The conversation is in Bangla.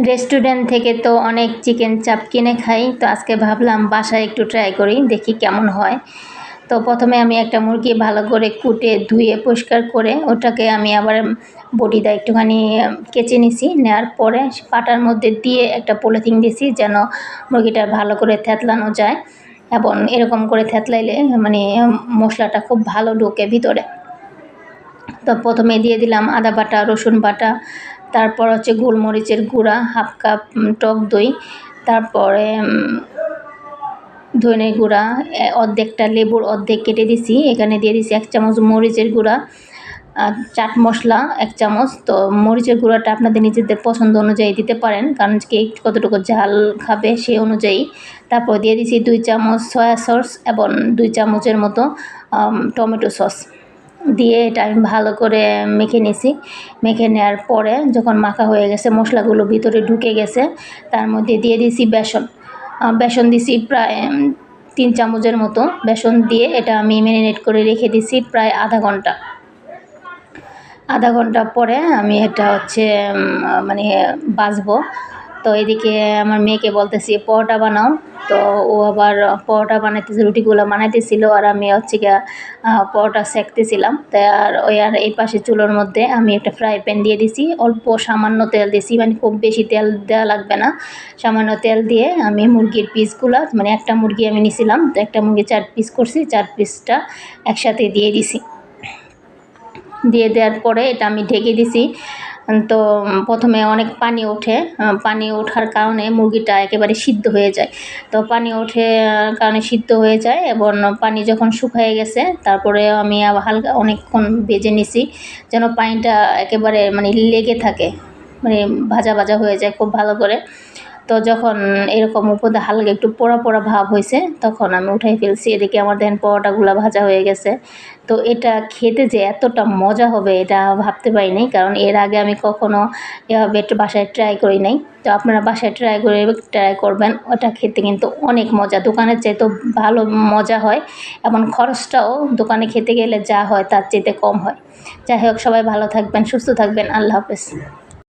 রেস্টুরেন্ট থেকে তো অনেক চিকেন চাপ কিনে খাই, তো আজকে ভাবলাম বাসায় একটু ট্রাই করি, দেখি কেমন হয়। তো প্রথমে আমি একটা মুরগি ভালো করে কুটে ধুয়ে পরিষ্কার করে ওটাকে আমি আবার বডিটা একটুখানি কেচে নিছি। নেওয়ার পরে পাটার মধ্যে দিয়ে একটা পলিথিন দিছি যেন মুরগিটা ভালো করে থেতলানো যায়, এবং এরকম করে থেতলাইলে মানে মশলাটা খুব ভালো ঢোকে ভিতরে। তো প্রথমে দিয়ে দিলাম আদা বাটা, রসুন বাটা, তারপর হচ্ছে গোলমরিচের গুঁড়া, হাফ কাপ টক দই, তারপরে ধনের গুঁড়া, অর্ধেকটা লেবুর অর্ধেক কেটে দিছি। এখানে দিয়ে দিছি 1 চামচ মরিচের গুঁড়া, চাট মশলা 1 চামচ। তো মরিচের গুঁড়াটা আপনাদের নিজেদের পছন্দ অনুযায়ী দিতে পারেন, কারণ কে কতটুকু ঝাল খাবে সেই অনুযায়ী। তারপর দিয়ে দিছি 2 চামচ সয়া সস এবং 2 চামচের মতো টমেটো সস দিয়ে এটা আমি ভালো করে মেখে নিছি। মেখে নেওয়ার পরে যখন মাখা হয়ে গেছে, মশলাগুলো ভিতরে ঢুকে গেছে, তার মধ্যে দিয়ে দিছি বেসন দিছি প্রায় 3 চামচের মতো বেসন দিয়ে এটা আমি ম্যারিনেট করে রেখে দিছি প্রায় আধা ঘন্টা পরে আমি এটা হচ্ছে মানে ভাজবো। তো এদিকে আমার মেয়েকে বলতেছি পরোটা বানাও, তো ও আবার পরোটা বানাইতেছে, রুটিগুলো বানাইতেছিল আর আমি হচ্ছে গিয়া পরোটা সেঁকতেছিলাম। তাই আর এই পাশে চুলোর মধ্যে আমি একটা ফ্রাই প্যান দিয়ে দিছি, অল্প সামান্য তেল দিছি, মানে খুব বেশি তেল দেওয়া লাগবে না। সামান্য তেল দিয়ে আমি মুরগির পিসগুলা, মানে একটা মুরগি আমি নিছিলাম, তো একটা মুরগি 4 পিস করছি, 4 পিসটা একসাথে দিয়ে দিছি। দিয়ে দেওয়ার পরে এটা আমি ঢেকে দিছি। তো প্রথমে অনেক পানি ওঠে, পানি ওঠার কারণে মুরগিটা একেবারে সিদ্ধ হয়ে যায়। তো পানি ওঠে কারণে সিদ্ধ হয়ে যায়, এবং পানি যখন শুকিয়ে গেছে তারপরে আমি আবার হালকা অনেকক্ষণ ভেজে নিছি যেন পানিটা একেবারে মানে লেগে থাকে, মানে ভাজা ভাজা হয়ে যায় খুব ভালো করে। তো যখন এরকম উপরে হালকা একটু পোড়া পোড়া ভাব হয়েছে তখন আমি উঠাই ফেলছি। এদিকে আমার দেখেন পরোটাগুলো ভাজা হয়ে গেছে। তো এটা খেতে যে এতটা মজা হবে এটা ভাবতে পারিনি, কারণ এর আগে আমি কখনো এভাবে একটু বাসায় ট্রাই করি নাই। তো আপনারা বাসায় ট্রাই করবেন, ওটা খেতে কিন্তু অনেক মজা, দোকানের চাইতেও ভালো মজা হয়, এবং খরচটাও দোকানে খেতে গেলে যা হয় তার চাইতে কম হয়। যাই হোক, সবাই ভালো থাকবেন, সুস্থ থাকবেন, আল্লাহ হাফেজ।